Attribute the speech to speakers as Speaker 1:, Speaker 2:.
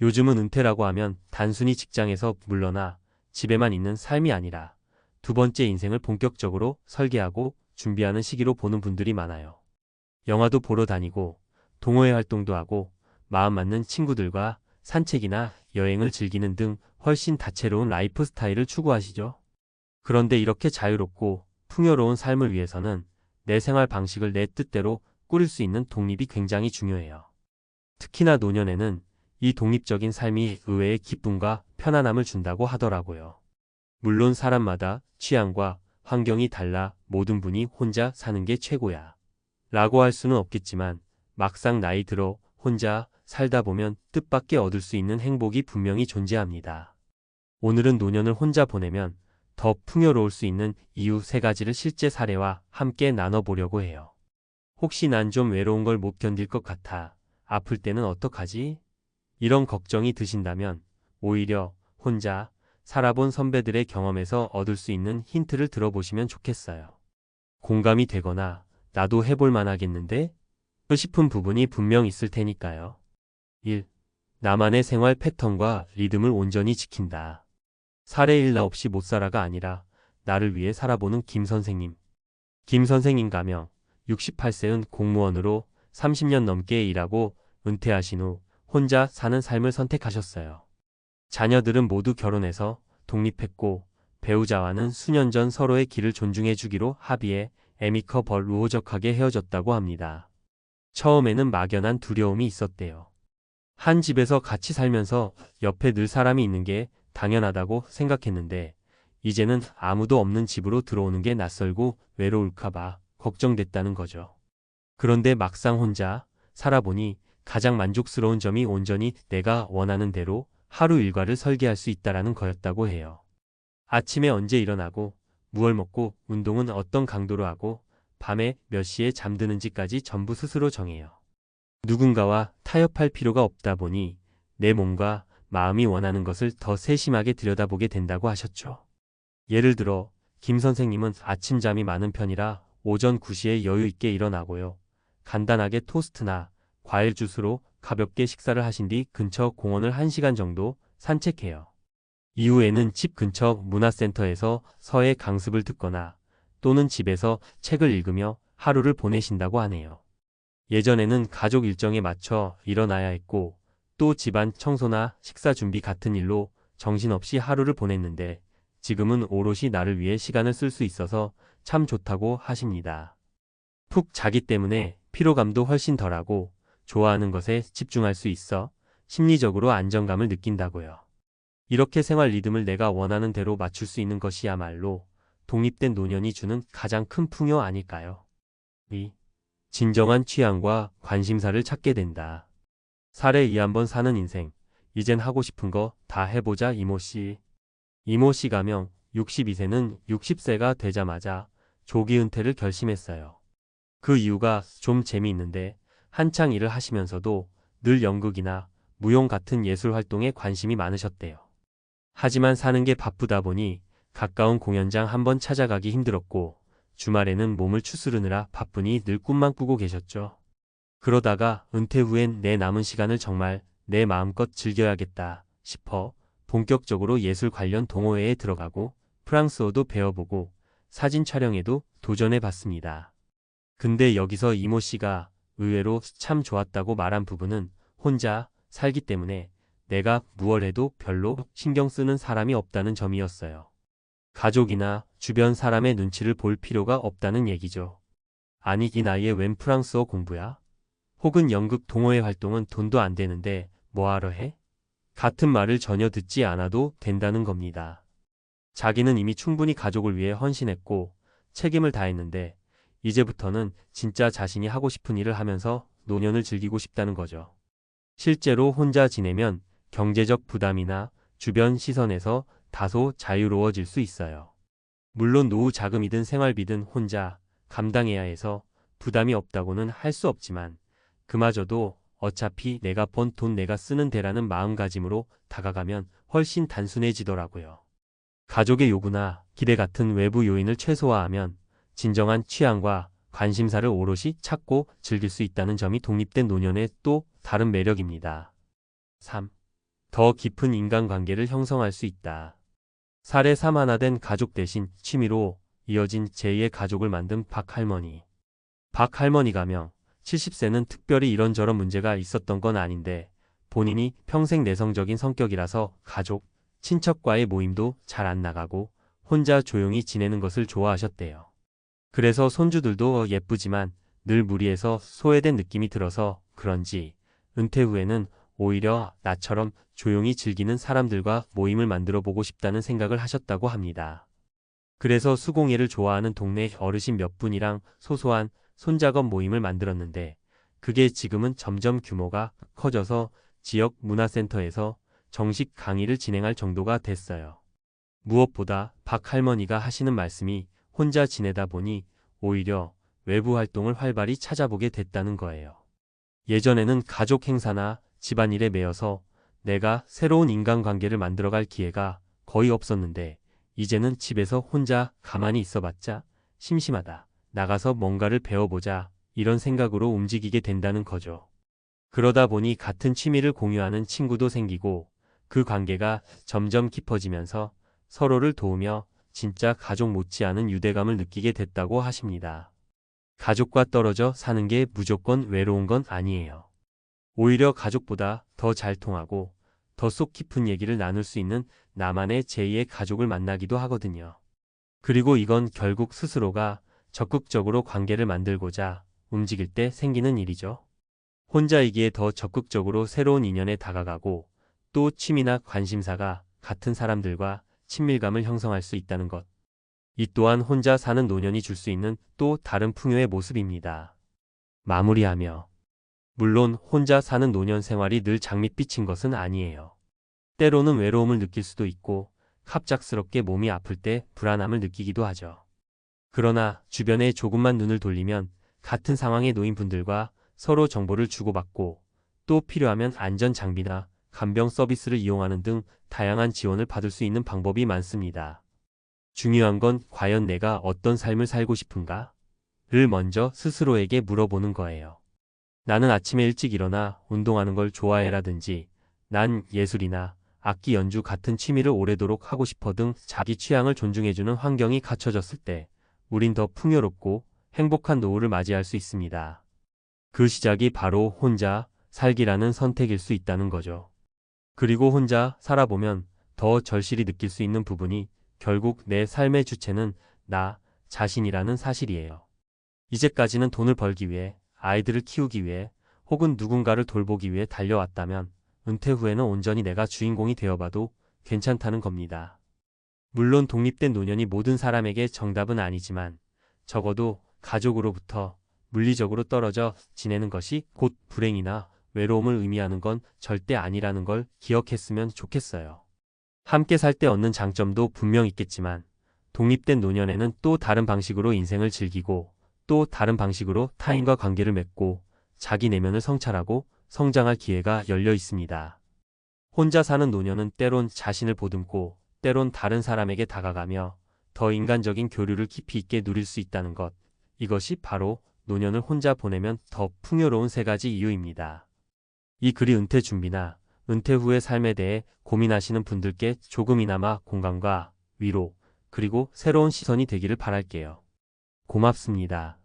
Speaker 1: 요즘은 은퇴라고 하면 단순히 직장에서 물러나 집에만 있는 삶이 아니라 두 번째 인생을 본격적으로 설계하고 준비하는 시기로 보는 분들이 많아요. 영화도 보러 다니고 동호회 활동도 하고 마음 맞는 친구들과 산책이나 여행을 즐기는 등 훨씬 다채로운 라이프 스타일을 추구하시죠. 그런데 이렇게 자유롭고 풍요로운 삶을 위해서는 내 생활 방식을 내 뜻대로 꾸릴 수 있는 독립이 굉장히 중요해요. 특히나 노년에는 이 독립적인 삶이 의외의 기쁨과 편안함을 준다고 하더라고요. 물론 사람마다 취향과 환경이 달라 모든 분이 혼자 사는 게 최고야 라고 할 수는 없겠지만 막상 나이 들어 혼자 살다 보면 뜻밖의 얻을 수 있는 행복이 분명히 존재합니다. 오늘은 노년을 혼자 보내면 더 풍요로울 수 있는 이유 3가지를 실제 사례와 함께 나눠보려고 해요. 혹시 난 좀 외로운 걸 못 견딜 것 같아. 아플 때는 어떡하지? 이런 걱정이 드신다면 오히려 혼자 살아본 선배들의 경험에서 얻을 수 있는 힌트를 들어보시면 좋겠어요. 공감이 되거나 나도 해볼 만하겠는데? 싶은 부분이 분명 있을 테니까요. 1. 나만의 생활 패턴과 리듬을 온전히 지킨다. 사례 1 나 없이 못 살아가 아니라 나를 위해 살아보는 김 선생님. 김 선생님 가명 68세은 공무원으로 30년 넘게 일하고 은퇴하신 후 혼자 사는 삶을 선택하셨어요. 자녀들은 모두 결혼해서 독립했고 배우자와는 수년 전 서로의 길을 존중해 주기로 합의해 애미커벌 우호적하게 헤어졌다고 합니다. 처음에는 막연한 두려움이 있었대요. 한 집에서 같이 살면서 옆에 늘 사람이 있는 게 당연하다고 생각했는데 이제는 아무도 없는 집으로 들어오는 게 낯설고 외로울까봐 걱정됐다는 거죠. 그런데 막상 혼자 살아보니 가장 만족스러운 점이 온전히 내가 원하는 대로 하루 일과를 설계할 수 있다라는 거였다고 해요. 아침에 언제 일어나고 무얼 먹고 운동은 어떤 강도로 하고 밤에 몇 시에 잠드는지까지 전부 스스로 정해요. 누군가와 타협할 필요가 없다 보니 내 몸과 마음이 원하는 것을 더 세심하게 들여다보게 된다고 하셨죠. 예를 들어 김 선생님은 아침잠이 많은 편이라 오전 9시에 여유 있게 일어나고요. 간단하게 토스트나 과일 주스로 가볍게 식사를 하신 뒤 근처 공원을 1시간 정도 산책해요. 이후에는 집 근처 문화센터에서 서예 강습을 듣거나 또는 집에서 책을 읽으며 하루를 보내신다고 하네요. 예전에는 가족 일정에 맞춰 일어나야 했고 또 집안 청소나 식사 준비 같은 일로 정신없이 하루를 보냈는데 지금은 오롯이 나를 위해 시간을 쓸 수 있어서 참 좋다고 하십니다. 푹 자기 때문에 피로감도 훨씬 덜하고 좋아하는 것에 집중할 수 있어 심리적으로 안정감을 느낀다고요. 이렇게 생활 리듬을 내가 원하는 대로 맞출 수 있는 것이야말로 독립된 노년이 주는 가장 큰 풍요 아닐까요? 2. 진정한 취향과 관심사를 찾게 된다. 사례 2 한번 사는 인생. 이젠 하고 싶은 거 다 해보자 이모씨. 이모씨 가명 62세는 60세가 되자마자 조기 은퇴를 결심했어요. 그 이유가 좀 재미있는데 한창 일을 하시면서도 늘 연극이나 무용 같은 예술 활동에 관심이 많으셨대요. 하지만 사는 게 바쁘다 보니 가까운 공연장 한번 찾아가기 힘들었고 주말에는 몸을 추스르느라 바쁘니 늘 꿈만 꾸고 계셨죠. 그러다가 은퇴 후엔 내 남은 시간을 정말 내 마음껏 즐겨야겠다 싶어 본격적으로 예술 관련 동호회에 들어가고 프랑스어도 배워보고 사진 촬영에도 도전해봤습니다. 근데 여기서 이모 씨가 의외로 참 좋았다고 말한 부분은 혼자 살기 때문에 내가 무얼 해도 별로 신경 쓰는 사람이 없다는 점이었어요. 가족이나 주변 사람의 눈치를 볼 필요가 없다는 얘기죠. 아니 이 나이에 웬 프랑스어 공부야? 혹은 연극 동호회 활동은 돈도 안 되는데 뭐하러 해? 같은 말을 전혀 듣지 않아도 된다는 겁니다. 자기는 이미 충분히 가족을 위해 헌신했고 책임을 다했는데 이제부터는 진짜 자신이 하고 싶은 일을 하면서 노년을 즐기고 싶다는 거죠. 실제로 혼자 지내면 경제적 부담이나 주변 시선에서 다소 자유로워질 수 있어요. 물론 노후 자금이든 생활비든 혼자 감당해야 해서 부담이 없다고는 할 수 없지만 그마저도 어차피 내가 번 돈 내가 쓰는 데라는 마음가짐으로 다가가면 훨씬 단순해지더라고요. 가족의 요구나 기대 같은 외부 요인을 최소화하면 진정한 취향과 관심사를 오롯이 찾고 즐길 수 있다는 점이 독립된 노년의 또 다른 매력입니다. 3. 더 깊은 인간관계를 형성할 수 있다. 사례 3 하나 된 가족 대신 취미로 이어진 제2의 가족을 만든 박할머니. 박할머니가며 70세는 특별히 이런저런 문제가 있었던 건 아닌데 본인이 평생 내성적인 성격이라서 가족, 친척과의 모임도 잘 안 나가고 혼자 조용히 지내는 것을 좋아하셨대요. 그래서 손주들도 예쁘지만 늘 무리해서 소외된 느낌이 들어서 그런지 은퇴 후에는 오히려 나처럼 조용히 즐기는 사람들과 모임을 만들어 보고 싶다는 생각을 하셨다고 합니다. 그래서 수공예를 좋아하는 동네 어르신 몇 분이랑 소소한 손작업 모임을 만들었는데 그게 지금은 점점 규모가 커져서 지역 문화센터에서 정식 강의를 진행할 정도가 됐어요. 무엇보다 박 할머니가 하시는 말씀이 혼자 지내다 보니 오히려 외부 활동을 활발히 찾아보게 됐다는 거예요. 예전에는 가족 행사나 집안일에 매여서 내가 새로운 인간관계를 만들어갈 기회가 거의 없었는데 이제는 집에서 혼자 가만히 있어봤자 심심하다. 나가서 뭔가를 배워보자. 이런 생각으로 움직이게 된다는 거죠. 그러다 보니 같은 취미를 공유하는 친구도 생기고 그 관계가 점점 깊어지면서 서로를 도우며 진짜 가족 못지않은 유대감을 느끼게 됐다고 하십니다. 가족과 떨어져 사는 게 무조건 외로운 건 아니에요. 오히려 가족보다 더 잘 통하고 더 속 깊은 얘기를 나눌 수 있는 나만의 제2의 가족을 만나기도 하거든요. 그리고 이건 결국 스스로가 적극적으로 관계를 만들고자 움직일 때 생기는 일이죠. 혼자이기에 더 적극적으로 새로운 인연에 다가가고 또 취미나 관심사가 같은 사람들과 친밀감을 형성할 수 있다는 것. 이 또한 혼자 사는 노년이 줄 수 있는 또 다른 풍요의 모습입니다. 마무리하며 물론 혼자 사는 노년 생활이 늘 장밋빛인 것은 아니에요. 때로는 외로움을 느낄 수도 있고 갑작스럽게 몸이 아플 때 불안함을 느끼기도 하죠. 그러나 주변에 조금만 눈을 돌리면 같은 상황에 놓인 분들과 서로 정보를 주고받고 또 필요하면 안전 장비나 간병 서비스를 이용하는 등 다양한 지원을 받을 수 있는 방법이 많습니다. 중요한 건 과연 내가 어떤 삶을 살고 싶은가? 를 먼저 스스로에게 물어보는 거예요. 나는 아침에 일찍 일어나 운동하는 걸 좋아해라든지 난 예술이나 악기 연주 같은 취미를 오래도록 하고 싶어 등 자기 취향을 존중해주는 환경이 갖춰졌을 때 우린 더 풍요롭고 행복한 노후를 맞이할 수 있습니다. 그 시작이 바로 혼자 살기라는 선택일 수 있다는 거죠. 그리고 혼자 살아보면 더 절실히 느낄 수 있는 부분이 결국 내 삶의 주체는 나 자신이라는 사실이에요. 이제까지는 돈을 벌기 위해, 아이들을 키우기 위해, 혹은 누군가를 돌보기 위해 달려왔다면 은퇴 후에는 온전히 내가 주인공이 되어봐도 괜찮다는 겁니다. 물론 독립된 노년이 모든 사람에게 정답은 아니지만 적어도 가족으로부터 물리적으로 떨어져 지내는 것이 곧 불행이나 외로움을 의미하는 건 절대 아니라는 걸 기억했으면 좋겠어요. 함께 살 때 얻는 장점도 분명 있겠지만 독립된 노년에는 또 다른 방식으로 인생을 즐기고 또 다른 방식으로 타인과 관계를 맺고 자기 내면을 성찰하고 성장할 기회가 열려 있습니다. 혼자 사는 노년은 때론 자신을 보듬고 때론 다른 사람에게 다가가며 더 인간적인 교류를 깊이 있게 누릴 수 있다는 것. 이것이 바로 노년을 혼자 보내면 더 풍요로운 세 가지 이유입니다. 이 글이 은퇴 준비나 은퇴 후의 삶에 대해 고민하시는 분들께 조금이나마 공감과 위로 그리고 새로운 시선이 되기를 바랄게요. 고맙습니다.